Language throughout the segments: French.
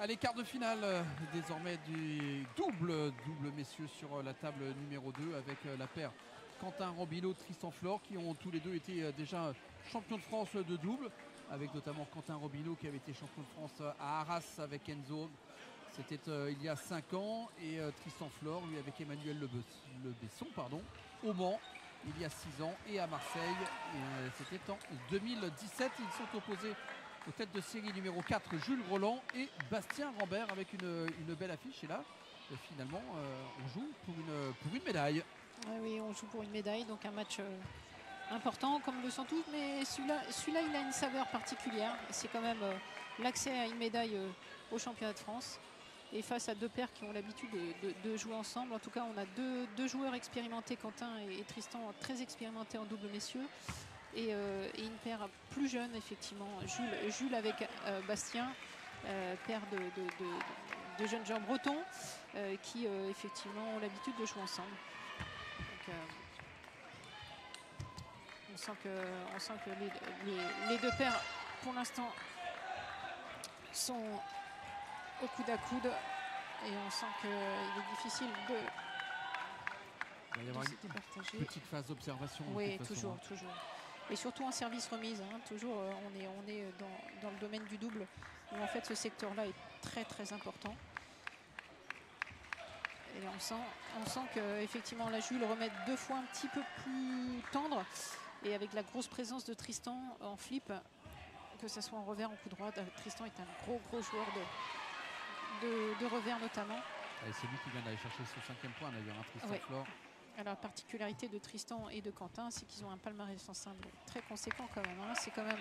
Allez, quart de finale désormais du double messieurs sur la table numéro 2 avec la paire Quentin Rambino, Tristan Flor qui ont tous les deux été déjà champions de France de double, avec notamment Quentin Rambino qui avait été champion de France à Arras avec Enzo. C'était il y a 5 ans, et Tristan Flor, lui, avec Emmanuel Lebesson, au Mans, il y a 6 ans, et à Marseille. C'était en 2017. Ils sont opposés aux têtes de série numéro 4, Jules Roland et Bastien Rambert, avec une belle affiche. Et là, finalement, on joue pour une médaille. Oui, on joue pour une médaille, donc un match important, comme le sont tous. Mais celui-là, il a une saveur particulière. C'est quand même l'accès à une médaille au championnat de France. Et face à deux paires qui ont l'habitude de jouer ensemble. En tout cas, on a deux joueurs expérimentés, Quentin et Tristan, très expérimentés en double messieurs. Et une paire plus jeune, effectivement, Jules avec Bastien, paire de jeunes gens bretons qui, effectivement, ont l'habitude de jouer ensemble. Donc, on sent que les deux paires, pour l'instant, sont au coude à coude, et on sent qu'il est difficile de il va y avoir une petite phase d'observation. Oui, toujours. Et surtout en service remise, hein, toujours on est dans le domaine du double, où en fait ce secteur-là est très très important. Et on sent qu'effectivement la Jules remet deux fois un petit peu plus tendre, et avec la grosse présence de Tristan en flip, que ce soit en revers, en coup droit. Tristan est un gros joueur de revers notamment. C'est lui qui vient d'aller chercher son 5e point d'ailleurs, hein, Tristan Flor. Alors, la particularité de Tristan et de Quentin, c'est qu'ils ont un palmarès en simple très conséquent quand même. Hein. C'est quand même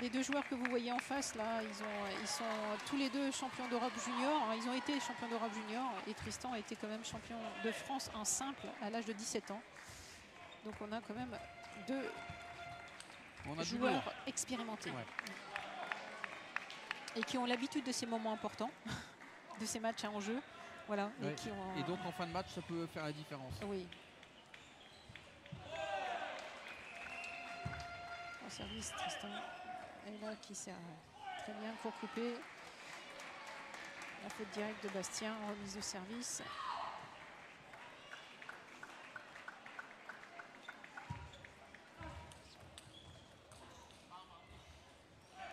les deux joueurs que vous voyez en face là, ils sont tous les deux champions d'Europe junior. Hein. Ils ont été champions d'Europe junior, et Tristan a été quand même champion de France en simple à l'âge de 17 ans. Donc on a quand même deux joueurs expérimentés. Ouais. Et qui ont l'habitude de ces moments importants, de ces matchs à enjeu. Voilà. Ouais. Et donc en fin de match, ça peut faire la différence. Oui. En service, Tristan est là, qui sert très bien, court coupé. La faute directe de Bastien, remise de service.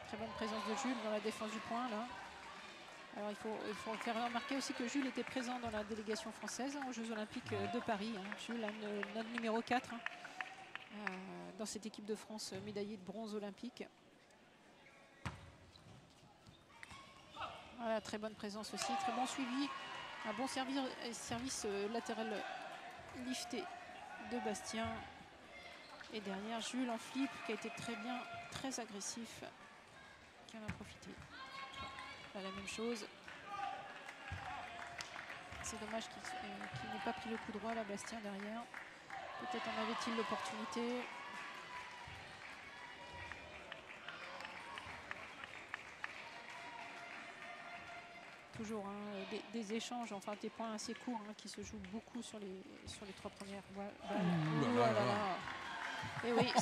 Très bonne présence de Jules dans la défense du point là. Alors il faut faire remarquer aussi que Jules était présent dans la délégation française aux Jeux Olympiques de Paris. Hein. Jules, notre numéro 4 dans cette équipe de France médaillée de bronze olympique. Voilà, très bonne présence aussi, très bon suivi. Un bon service latéral lifté de Bastien. Et derrière, Jules en flip qui a été très bien, très agressif, qui en a profité. La même chose. C'est dommage qu'il n'ait pas pris le coup droit là, Bastien, derrière. Peut-être en avait-il l'opportunité. Toujours hein, des échanges, enfin des points assez courts hein, qui se jouent beaucoup sur les 3 premières balles. Et oui,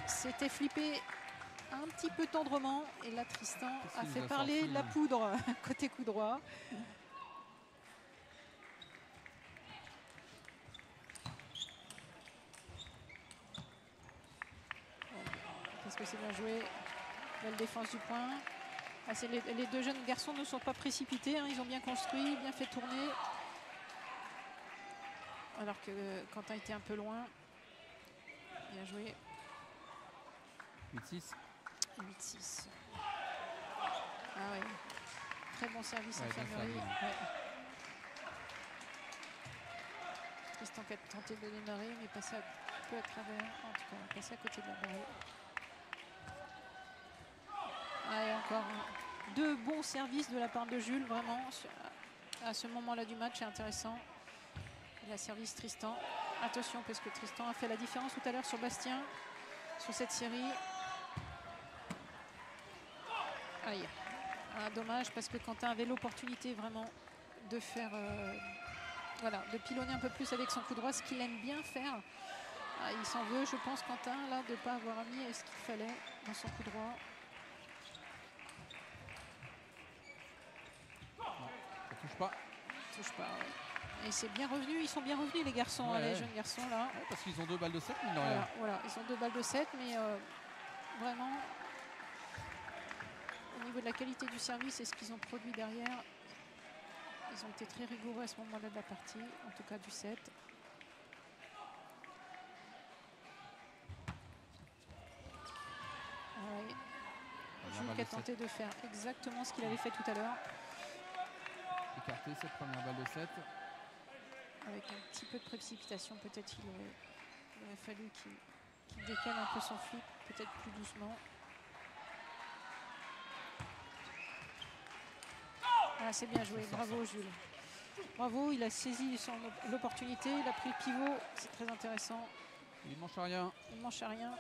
c'était flippé un petit peu tendrement, et là Tristan a fait parler la poudre côté coup droit. Qu'est-ce que c'est bien joué, belle défense du point. Ah, les deux jeunes garçons ne sont pas précipités, hein, ils ont bien construit, bien fait tourner, alors que Quentin était un peu loin. Bien joué. 8-6. 8-6. Ah oui. Très bon service infirmerie. Tristan qui a tenté de démarrer, mais passé un peu à travers. En tout cas, passé à côté de la barre. Ah, et encore deux bons services de la part de Jules, vraiment. À ce moment-là du match, c'est intéressant. Il a service Tristan. Attention, parce que Tristan a fait la différence tout à l'heure sur Bastien, sur cette série. Aïe. Ah, dommage, parce que Quentin avait l'opportunité vraiment de faire, de pilonner un peu plus avec son coup droit, ce qu'il aime bien faire. Ah, il s'en veut, je pense, Quentin, là, de ne pas avoir mis ce qu'il fallait dans son coup droit. pas. Touche pas, ouais. Et c'est bien revenu, ils sont bien revenus les garçons, Ouais. les jeunes garçons là. Ouais, parce qu'ils ont 2 balles de 7, mine de rien. Voilà, ils ont 2 balles de 7, mais vraiment, au niveau de la qualité du service et ce qu'ils ont produit derrière, ils ont été très rigoureux à ce moment-là de la partie, en tout cas du 7. Ouais. Jules qui a tenté de faire exactement ce qu'il avait fait tout à l'heure. Écarté cette première balle de 7. Avec un petit peu de précipitation, peut-être il aurait fallu qu'il décale un peu son flip, peut-être plus doucement. Ah, c'est bien joué, bravo Jules. Bravo, il a saisi l'opportunité, il a pris le pivot, c'est très intéressant. Il ne mange à rien. Il ne mange à rien.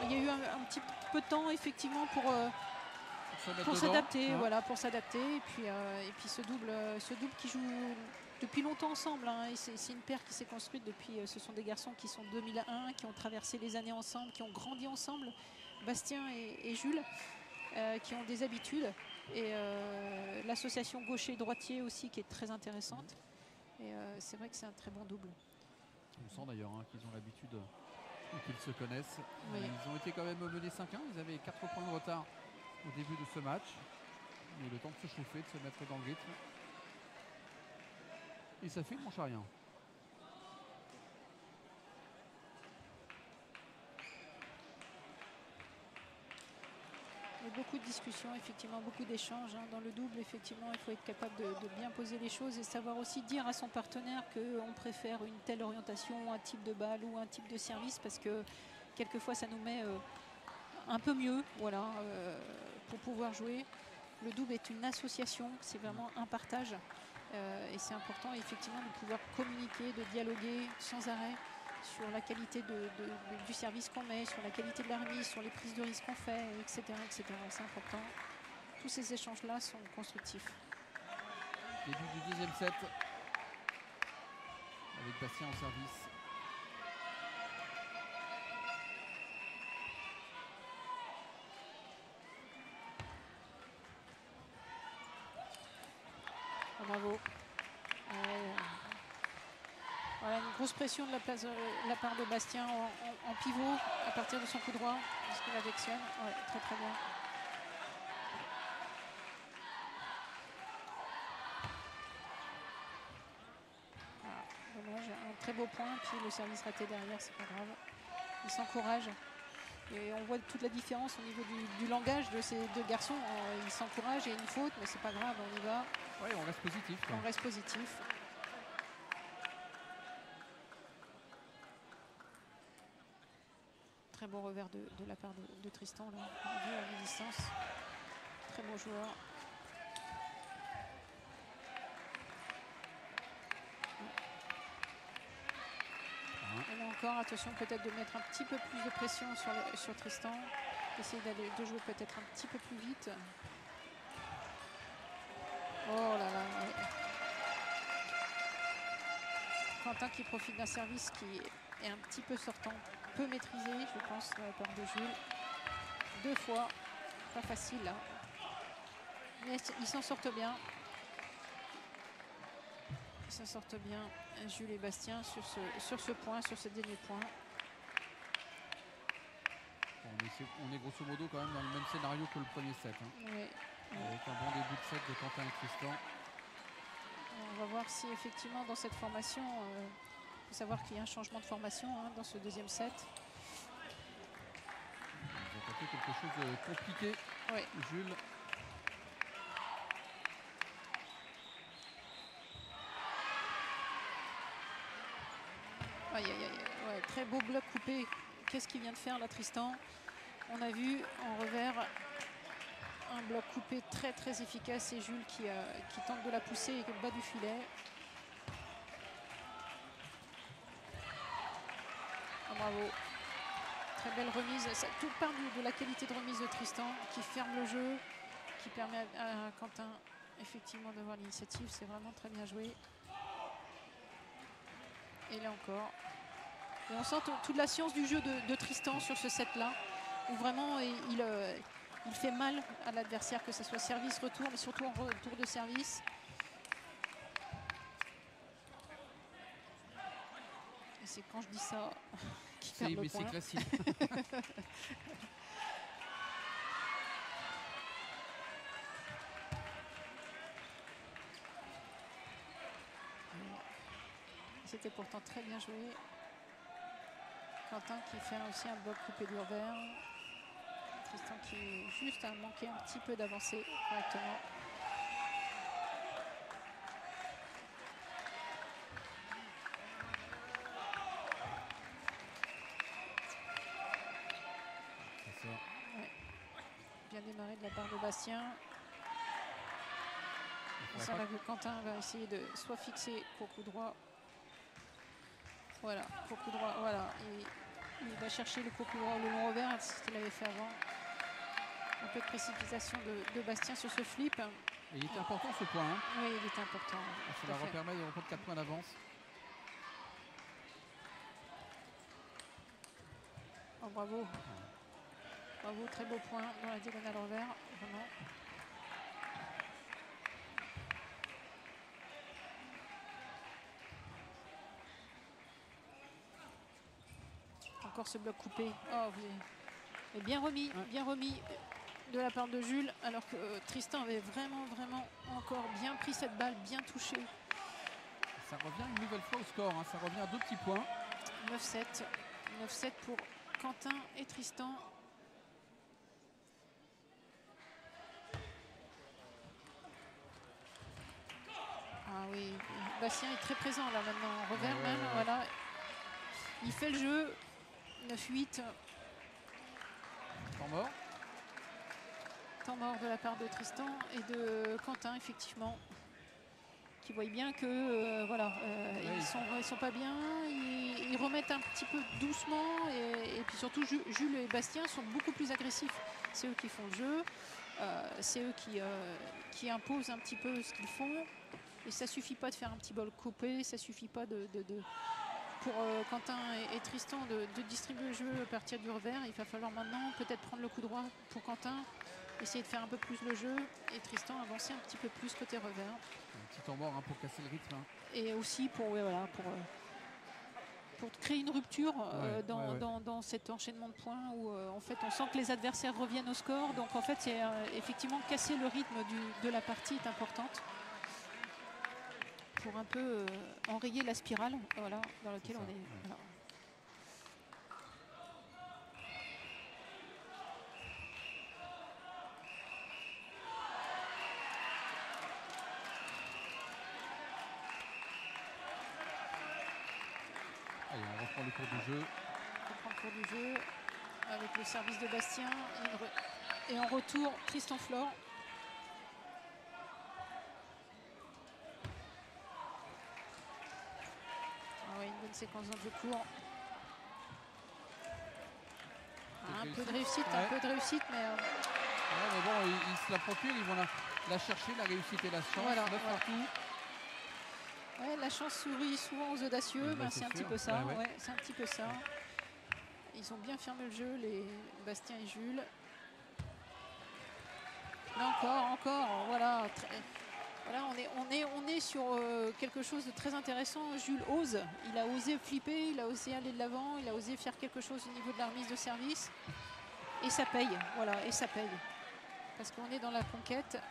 Il y a eu un petit peu de temps effectivement pour s'adapter, voilà, pour s'adapter. Et puis ce double qui joue depuis longtemps ensemble. Hein, et c'est une paire qui s'est construite depuis. Ce sont des garçons qui sont 2001, qui ont traversé les années ensemble, qui ont grandi ensemble. Bastien et Jules, qui ont des habitudes. Et l'association gaucher-droitier aussi qui est très intéressante. Et c'est vrai que c'est un très bon double. On sent d'ailleurs qu'ils ont l'habitude qu'ils se connaissent. Oui. Ils ont été quand même menés 5-1. Ils avaient 4 points de retard au début de ce match. Il y a eu le temps de se chauffer, de se mettre dans le rythme. Et ça fait le manche à rien. Il y a beaucoup de discussions, effectivement, beaucoup d'échanges. Hein. Dans le double, effectivement, il faut être capable de bien poser les choses et savoir aussi dire à son partenaire qu'on préfère une telle orientation, un type de balle ou un type de service, parce que quelquefois, ça nous met un peu mieux, voilà, pour pouvoir jouer. Le double est une association, c'est vraiment un partage. Et c'est important, effectivement, de pouvoir communiquer, de dialoguer sans arrêt sur la qualité du service qu'on met, sur la qualité de la remise, sur les prises de risque qu'on fait, etc. etc. C'est important. Tous ces échanges-là sont constructifs. Début du deuxième set. Avec Bastien en service. Oh, bravo. Voilà, une grosse pression de la part de Bastien en pivot à partir de son coup droit, parce qu'il affectionne. Ouais, très très bien. Voilà, dommage, un très beau point, puis le service raté derrière, c'est pas grave. Il s'encourage. Et on voit toute la différence au niveau du langage de ces deux garçons. Ils s'encouragent, il y a une faute, mais c'est pas grave, on y va. Oui, on reste positif. On reste positif. Très bon revers de la part de Tristan, là, vu à mi-distance. Très bon joueur. Et là encore, attention peut-être de mettre un petit peu plus de pression sur Tristan. Essayer de jouer peut-être un petit peu plus vite. Oh là là. Ouais. Quentin qui profite d'un service qui est un petit peu sortant, peu maîtrisé, je pense, de la part de Jules. 2 fois, pas facile là. Mais ils s'en sortent bien. Ils s'en sortent bien, Jules et Bastien, sur ce point, sur ce dernier point. On est grosso modo quand même dans le même scénario que le premier set. Hein. Oui. Avec un bon début de set de Quentin et Tristan. On va voir si effectivement dans cette formation, il faut savoir qu'il y a un changement de formation dans ce deuxième set. Ils ont tenté quelque chose de compliqué, oui. Jules. Aïe, aïe, aïe. Ouais, très beau bloc coupé. Qu'est-ce qu'il vient de faire là, Tristan? On a vu en revers un bloc coupé très très efficace et Jules qui tente de la pousser et qui est le bas du filet. Oh, bravo. Très belle remise. Ça, tout part de la qualité de remise de Tristan qui ferme le jeu, qui permet à Quentin effectivement d'avoir l'initiative. C'est vraiment très bien joué. Et là encore. Et on sent toute la science du jeu de Tristan sur ce set-là, où vraiment il fait mal à l'adversaire, que ce soit service-retour, mais surtout en retour de service. Et c'est quand je dis ça qu'il perd le point. C'est classique. C'était pourtant très bien joué. Quentin qui fait aussi un bloc coupé du revers. Tristan qui juste a manqué un petit peu d'avancer correctement. Ouais. Bien démarré de la part de Bastien. Ça là que Quentin va essayer de soit fixer pour coup droit. Voilà, pour coup droit, voilà. Il va chercher le coup droit, le long revers, c'est ce qu'il avait fait avant. Un peu de précipitation de Bastien sur ce flip. Et il était important ce point. Hein. Oui, il était important. Ça va permettre de reprendre 4 points d'avance. Oh, bravo. Bravo, très beau point dans la diagonale revers. Vraiment. Encore ce bloc coupé. Oh, mais bien remis de la part de Jules, alors que Tristan avait vraiment encore bien pris cette balle, bien touché. Ça revient une nouvelle fois au score, hein. Ça revient à 2 petits points. 9-7. 9-7 pour Quentin et Tristan. Ah oui, Bastien est très présent là maintenant, revers même, voilà. Il fait le jeu. 9-8. Temps mort. Temps mort de la part de Tristan et de Quentin, effectivement. Qui voient bien que voilà, ils sont pas bien. Ils remettent un petit peu doucement. Et puis surtout, Jules et Bastien sont beaucoup plus agressifs. C'est eux qui font le jeu. C'est eux qui imposent un petit peu ce qu'ils font. Et ça suffit pas de faire un petit bol coupé. Ça suffit pas pour Quentin et Tristan de distribuer le jeu à partir du revers. Il va falloir maintenant peut-être prendre le coup droit pour Quentin, essayer de faire un peu plus le jeu, et Tristan avancer un petit peu plus côté revers. Un petit temps mort, hein, pour casser le rythme. Hein. Et aussi pour créer une rupture dans cet enchaînement de points où en fait on sent que les adversaires reviennent au score. Donc en fait c'est effectivement casser le rythme de la partie est importante. Pour un peu enrayer la spirale voilà, dans laquelle on est. Ouais. Voilà. Allez, on reprend le cours du jeu. On reprend le cours du jeu avec le service de Bastien. Et en retour, Tristan Flore. Une bonne séquence dans le jeu court. Un peu de réussite, mais... mais bon, ils se la procurent, ils vont la chercher, la réussite et la chance. Voilà. Partout. Ouais, la chance sourit souvent aux audacieux, c'est un petit peu ça. Ouais, c'est un petit peu ça. Ils ont bien fermé le jeu, les Bastien et Jules. Là encore, voilà. Voilà, on est sur quelque chose de très intéressant. Jules ose, il a osé flipper, il a osé aller de l'avant, il a osé faire quelque chose au niveau de la remise de service. Et ça paye, voilà, et ça paye. Parce qu'on est dans la conquête.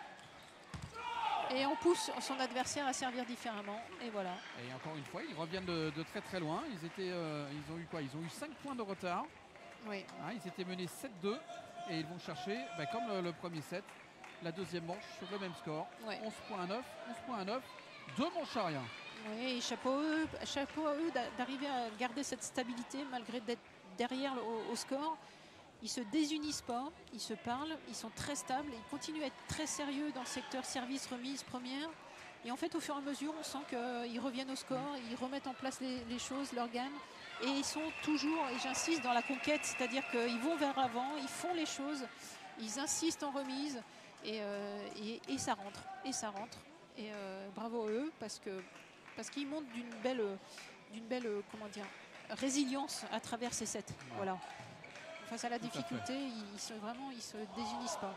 Et on pousse son adversaire à servir différemment, et voilà. Et encore une fois, ils reviennent de très loin. Ils ont eu quoi? Ils ont eu 5 points de retard. Oui. Hein, ils étaient menés 7-2 et ils vont chercher, comme le premier set, la deuxième manche sur le même score. Ouais. 11.9, 2 manches à rien. Oui, et chapeau à eux d'arriver à garder cette stabilité malgré d'être derrière au score. Ils ne se désunissent pas, ils se parlent, ils sont très stables, ils continuent à être très sérieux dans le secteur service, remise, première. Et en fait, au fur et à mesure, on sent qu'ils reviennent au score, ils remettent en place les choses, leur gamme. Et ils sont toujours, et j'insiste, dans la conquête, c'est-à-dire qu'ils vont vers l'avant, ils font les choses, ils insistent en remise. Et ça rentre, et bravo à eux parce qu'ils montrent d'une belle résilience à travers ces sets. Ouais. Voilà. Face à la difficulté, ils se désunissent pas.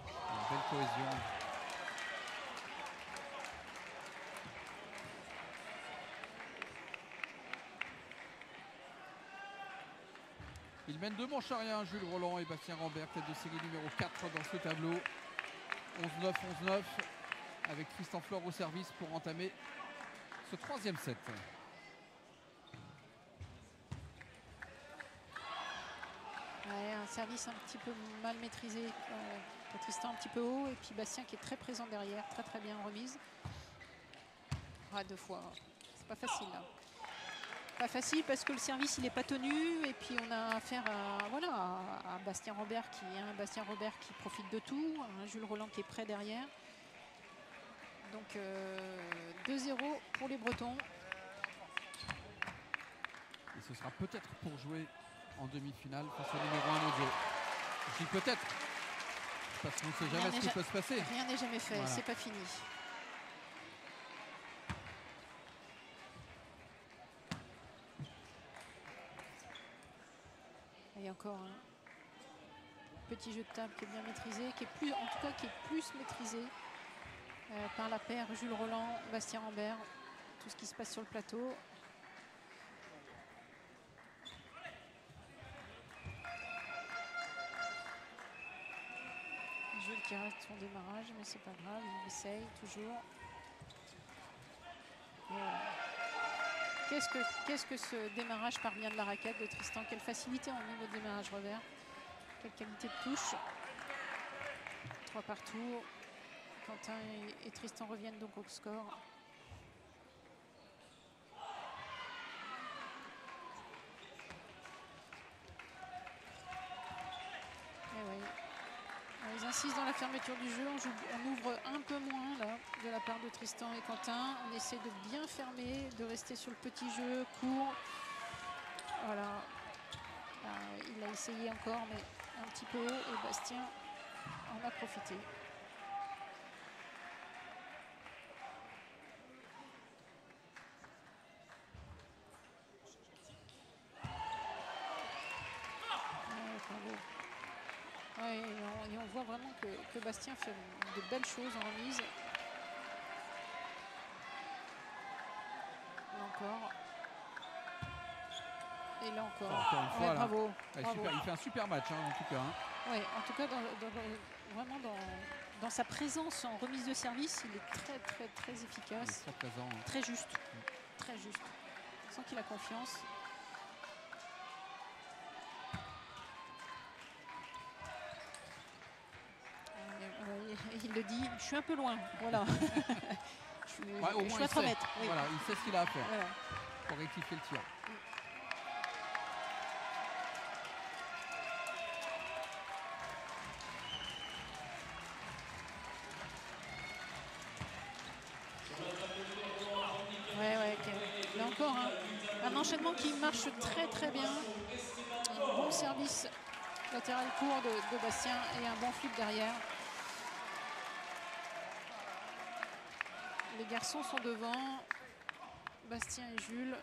Une belle cohésion. Il mène 2 manches à rien, Jules Roland et Bastien Rambert, tête de série numéro 4 dans ce tableau. 11-9, 11-9, avec Tristan Flore au service pour entamer ce 3e set. Ouais, un service un petit peu mal maîtrisé. Tristan un petit peu haut et puis Bastien qui est très présent derrière, très très bien en remise. Ah, 2 fois, c'est pas facile là. Pas facile parce que le service il n'est pas tenu et puis on a affaire à, voilà, à Bastien Rambert Bastien Robert qui profite de tout, un Jules Roland qui est prêt derrière. Donc 2-0 pour les Bretons. Et ce sera peut-être pour jouer en demi-finale face au numéro 1 mondial. Je dis peut-être, parce qu'on ne sait jamais ce qui peut se passer. Rien n'est jamais fait, voilà. C'est pas fini. Et encore un petit jeu de table qui est bien maîtrisé, qui est plus, en tout cas qui est plus maîtrisé par la paire Jules Roland, Bastien Rambert, tout ce qui se passe sur le plateau. Jules qui reste son démarrage, mais c'est pas grave, il essaye toujours. Voilà. Qu'est-ce que ce démarrage par bien de la raquette de Tristan? Quelle facilité en niveau de démarrage revers. Quelle qualité de touche. 3 partout. Quentin et Tristan reviennent donc au score. Et oui. Ils insistent dans la fermeture du jeu. On ouvre un peu moins là de la part de Tristan et Quentin. On essaie de bien fermer, de rester sur le petit jeu court. Voilà. Il a essayé encore, mais un petit peu haut. Et Bastien en a profité. Ouais, et on voit vraiment que Bastien fait de belles choses en remise. Là encore. Et là encore. Encore une fois, bravo. Ouais, bravo. Super, il fait un super match en tout cas. Oui, en tout cas, vraiment dans sa présence en remise de service, il est très très très efficace. Il est très présent. Très juste. Très juste. On sent qu'il a confiance. Il le dit, je suis un peu loin, voilà. je suis à 3 mètres. Oui. Voilà, il sait ce qu'il a à faire voilà. pour rectifier le tir. Là encore, un enchaînement qui marche très très bien. Un bon service latéral court de Bastien et un bon flip derrière. Les garçons sont devant, Bastien et Jules.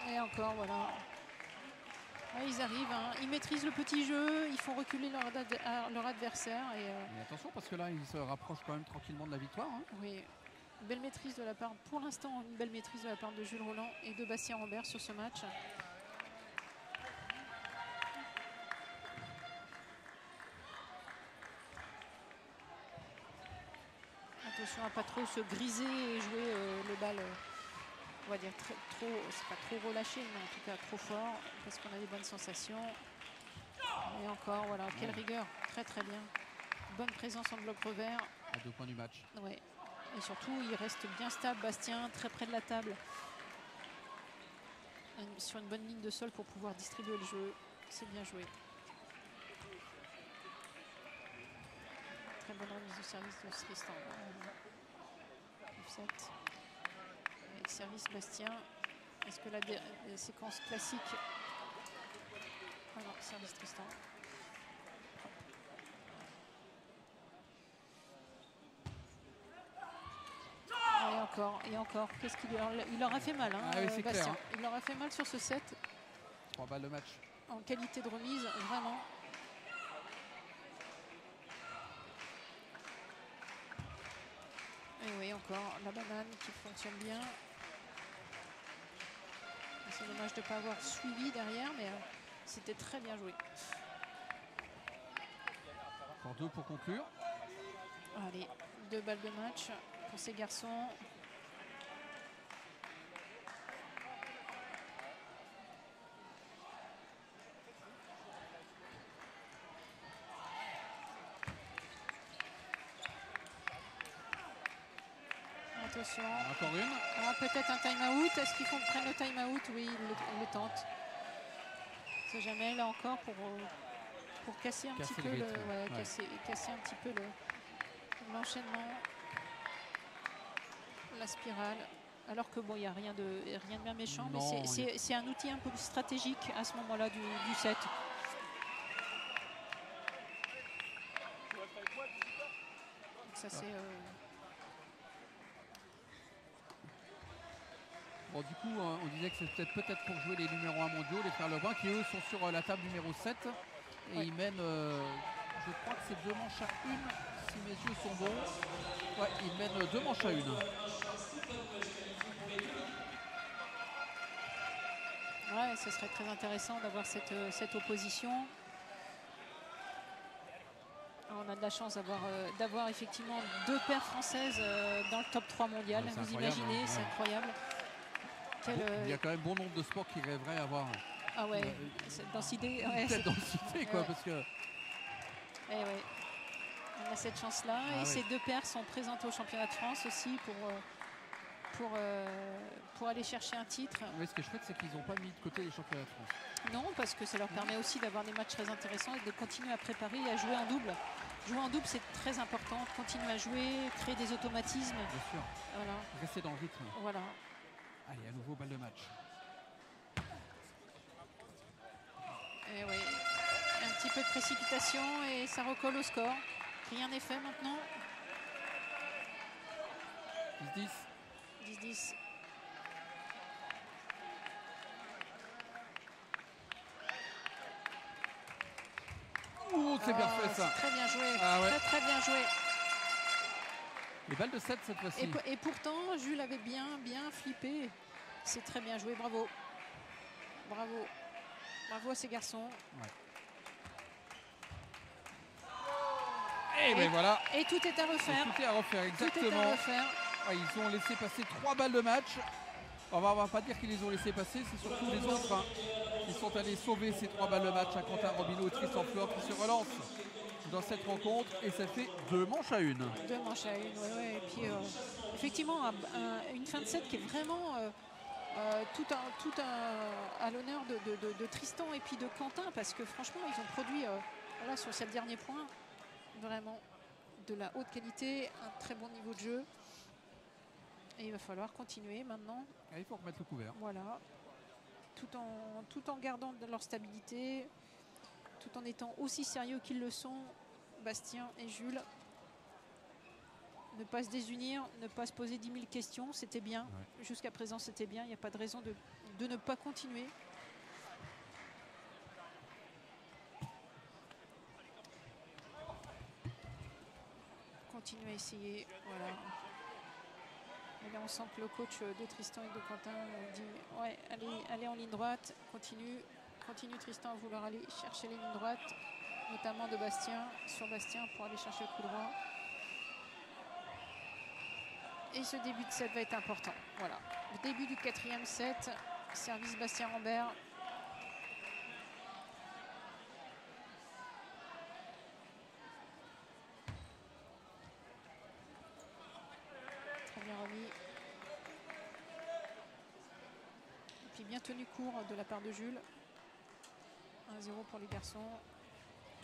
Et encore, voilà. Ouais, ils arrivent, ils maîtrisent le petit jeu, ils font reculer leur adversaire. Mais attention parce que là, ils se rapprochent quand même tranquillement de la victoire. Oui, une belle maîtrise de la part, pour l'instant, une belle maîtrise de la part de Jules Roland et de Bastien Rambert sur ce match. Attention à pas trop se griser et jouer les balles, on va dire trop, c'est pas trop relâché, mais en tout cas trop fort, parce qu'on a des bonnes sensations. Et encore, voilà, quelle rigueur, très très bien. Bonne présence en bloc revers. À 2 points du match. Ouais. Et surtout, il reste bien stable, Bastien, très près de la table. Sur une bonne ligne de sol pour pouvoir distribuer le jeu. C'est bien joué. Très bonne remise de service de Tristan. Avec service Bastien. Est-ce que la séquence classique... Ah non, service Tristan. Et encore, qu'est-ce qu'il il leur a fait mal, oui, Bastien. clair, Il leur a fait mal sur ce set. 3 balles de match. En qualité de remise, vraiment. Et oui, Et encore la banane qui fonctionne bien. C'est dommage de ne pas avoir suivi derrière, mais c'était très bien joué. Encore 2 pour conclure. Allez, 2 balles de match pour ces garçons. Attention. Encore une. Ah, peut-être un time-out. Est-ce qu'ils prennent le time-out? Oui, ils le tentent. On ne sait jamais, là encore, pour casser un petit peu casser un petit peu l'enchaînement, la spirale. Alors que bon, il n'y a rien de bien méchant, Non, mais c'est un outil un peu stratégique à ce moment-là du set. Donc ça c'est. Bon, du coup, on disait que c'était peut-être pour jouer les numéros 1 mondiaux, les frères Lebrun, qui eux sont sur la table numéro 7. Et ils mènent, je crois que c'est 2 manches à 1, si mes yeux sont bons. Ouais, ils mènent 2 manches à 1. Ouais, ce serait très intéressant d'avoir cette opposition. On a de la chance d'avoir effectivement 2 paires françaises dans le top 3 mondial. Ouais, vous imaginez, c'est incroyable. Il y a quand même bon nombre de sports qui rêveraient avoir cette densité. Cette densité, quoi, parce que... On a cette chance-là. Et ces 2 paires sont présentes au championnat de France aussi pour aller chercher un titre. Oui, ce qui est chouette, c'est qu'ils n'ont pas mis de côté les championnats de France. Non, parce que ça leur permet aussi d'avoir des matchs très intéressants et de continuer à préparer et à jouer en double. Jouer en double, c'est très important. Continuer à jouer, créer des automatismes. Bien sûr. Voilà. Rester dans le rythme. Voilà. Allez, à nouveau, balle de match. Et oui. Un petit peu de précipitation et ça recolle au score. Rien n'est fait maintenant. 10-10. 10-10. Oh, c'est bien fait ça. Très bien joué. Très bien joué. Les balles de 7 cette fois-ci. Et pourtant, Jules avait bien flippé. C'est très bien joué. Bravo. Bravo. Bravo à ces garçons. Et ben voilà. Et tout est à refaire. Tout est à refaire, exactement. Tout est à refaire. Ils ont laissé passer 3 balles de match. On va pas dire qu'ils les ont laissé passer, c'est surtout les autres qui sont allés sauver ces 3 balles de match à Quentin Robineau et Tristan Flor qui se relancent dans cette rencontre et ça fait 2 manches à 1. 2 manches à 1, ouais. Et puis effectivement une fin de set qui est vraiment tout à l'honneur de Tristan et puis de Quentin, parce que franchement ils ont produit là sur ce dernier point vraiment de la haute qualité, un très bon niveau de jeu. Et il va falloir continuer maintenant. Il faut remettre le couvert. Voilà. Tout en gardant de leur stabilité, tout en étant aussi sérieux qu'ils le sont, Bastien et Jules. Ne pas se désunir, ne pas se poser 10 000 questions, c'était bien. Ouais. Jusqu'à présent, c'était bien. Il n'y a pas de raison de ne pas continuer. Continuer à essayer. Voilà. Et là, on sent que le coach de Tristan et de Quentin dit ouais, allez en ligne droite, continue Tristan à vouloir aller chercher les lignes droites, notamment de Bastien, sur Bastien pour aller chercher le coup droit. Et ce début de set va être important. Voilà. Le début du 4e set, service Bastien Rambert. Très bien remis. Et puis bien tenu court de la part de Jules. 1-0 pour les garçons.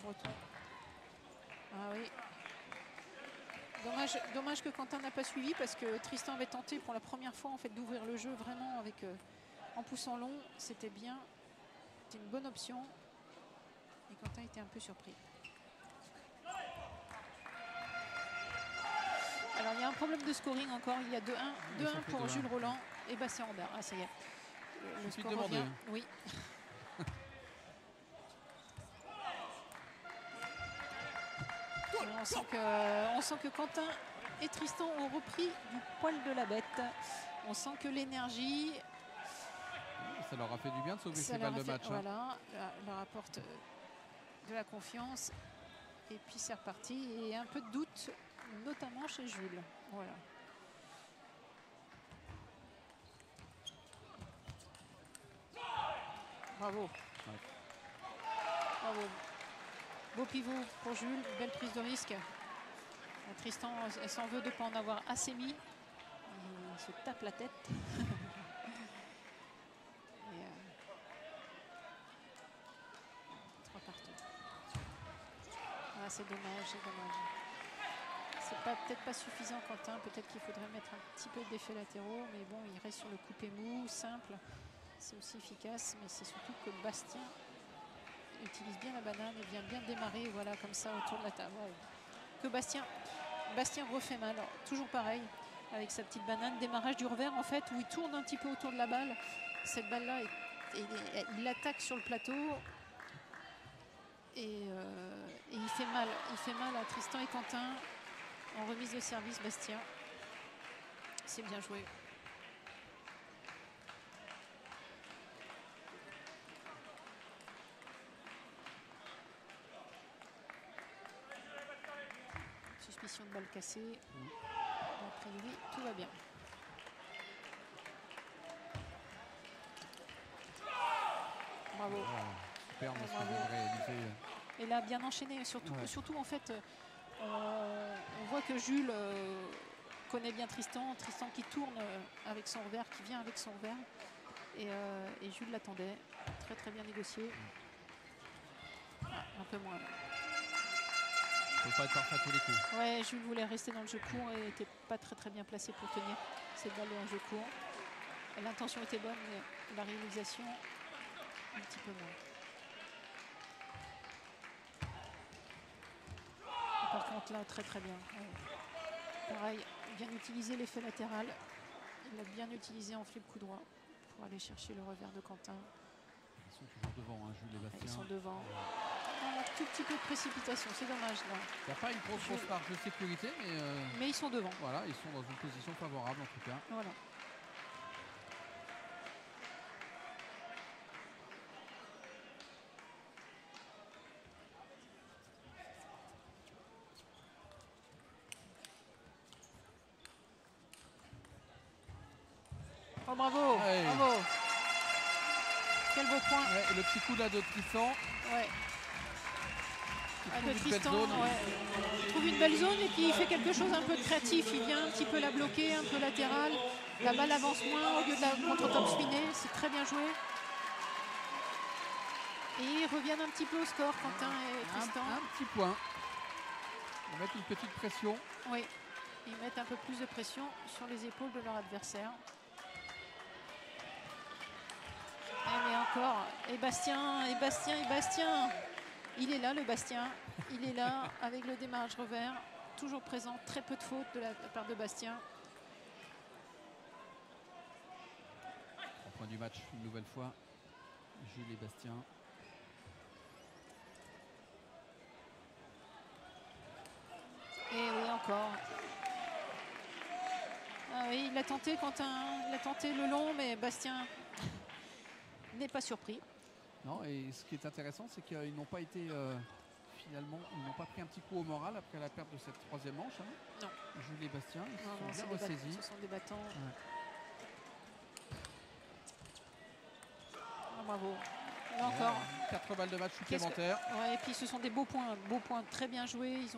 Breton. Ah oui. Dommage que Quentin n'a pas suivi, parce que Tristan avait tenté pour la première fois en fait d'ouvrir le jeu vraiment avec en poussant long. C'était bien. C'était une bonne option. Et Quentin était un peu surpris. Alors il y a un problème de scoring encore. Il y a 2-1 pour Jules Roland et Bastien Rambert. Ah ça y est. Le score revient. Oui. On sent que Quentin et Tristan ont repris du poil de la bête. On sent que l'énergie... Ça leur a fait du bien de sauver ces balles de match. Voilà, leur apporte de la confiance. Et puis c'est reparti. Et un peu de doute, notamment chez Jules. Voilà. Bravo. Ouais. Bravo. Beau pivot pour Jules, belle prise de risque. Tristan, elle s'en veut de ne pas en avoir assez mis. Il se tape la tête. Et 3 partout. Ah, c'est dommage, c'est dommage. C'est peut-être pas suffisant, Quentin. Peut-être qu'il faudrait mettre un petit peu d'effets latéraux. Mais bon, il reste sur le coupé mou, simple. C'est aussi efficace. Mais c'est surtout que Bastien utilise bien la banane et vient bien démarrer, voilà, comme ça, autour de la table. Ouais. Que Bastien refait mal. Alors, toujours pareil, avec sa petite banane. Démarrage du revers, en fait, où il tourne un petit peu autour de la balle. Cette balle-là, il l'attaque sur le plateau. Et il fait mal. Il fait mal à Tristan et Quentin. En remise de service, Bastien. C'est bien joué. Suspicion de balle cassée. Après lui, tout va bien. Bravo. Super, on a réalisé. Et là, bien enchaîné. Surtout en fait, on voit que Jules connaît bien Tristan. Tristan qui tourne avec son revers, qui vient avec son revers. Et Jules l'attendait. Très très bien négocié. Un peu moins. Il ne faut pas être parfait à tous les coups. Ouais, Jules voulait rester dans le jeu court et n'était pas très très bien placé pour tenir cette balle dans le jeu court. L'intention était bonne, mais la réalisation un petit peu moins. Et par contre là, très très bien. Ouais. Pareil, bien utiliser l'effet latéral. Il l'a bien utilisé en flip coup droit pour aller chercher le revers de Quentin. Ils sont toujours devant, hein, Jules et Bastien. Ils sont devant. Un tout petit peu de précipitation, c'est dommage là. Il n'y a pas une grosse marge de sécurité, mais ils sont devant. Voilà, ils sont dans une position favorable en tout cas. Voilà. Oh bravo, ouais. Bravo. Quel beau point. Ouais, et le petit coup là de Tristan. Ouais. De Tristan, il trouve une belle zone et puis il fait quelque chose un peu de créatif. Il vient un petit peu la bloquer, un peu latéral. La balle avance moins au lieu de la contre-top spinner. C'est très bien joué. Et ils reviennent un petit peu au score, Quentin et Tristan. Un petit point. On va mettre une petite pression. Oui, ils mettent un peu plus de pression sur les épaules de leur adversaire. Mais encore, et Bastien. Il est là, le Bastien. Il est là avec le démarrage revers. Toujours présent. Très peu de fautes de la part de Bastien. 3 points du match, une nouvelle fois. Jules et Bastien. Et oui, encore. Ah oui, il a tenté, Quentin. Il a tenté le long, mais Bastien n'est pas surpris. Non, et ce qui est intéressant, c'est qu'ils n'ont pas été finalement, ils n'ont pas pris un petit coup au moral après la perte de cette 3e manche. Hein. Non. Jules et Bastien, ils se sont bien ressaisis. Ce sont des battants. Ouais. Ah, bravo. Là encore. 4 balles de match supplémentaires. Ouais, et puis ce sont des beaux points très bien joués. Ils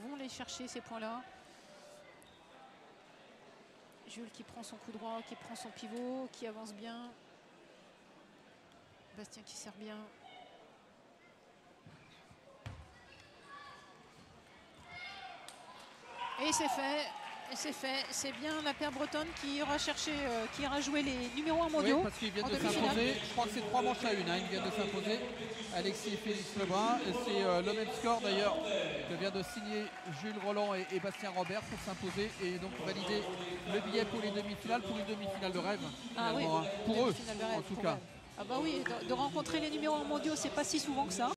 vont les chercher ces points-là. Jules qui prend son coup droit, qui prend son pivot, qui avance bien. Bastien qui sert bien. Et c'est fait. C'est bien la paire bretonne qui ira chercher, qui ira jouer les numéros 1 mondiaux. Oui, parce qu'ils viennent de s'imposer. Je crois que c'est 3 manches à 1. Hein, ils viennent de s'imposer. Alexis et Félix Lebrun. C'est le même score d'ailleurs que vient de signer Jules Roland et Bastien Robert pour s'imposer et donc valider le billet pour les demi-finales, pour une demi-finale de rêve. Ah oui, hein, pour eux, en tout cas. Ah bah oui, de rencontrer les numéros 1 mondiaux, c'est pas si souvent que ça.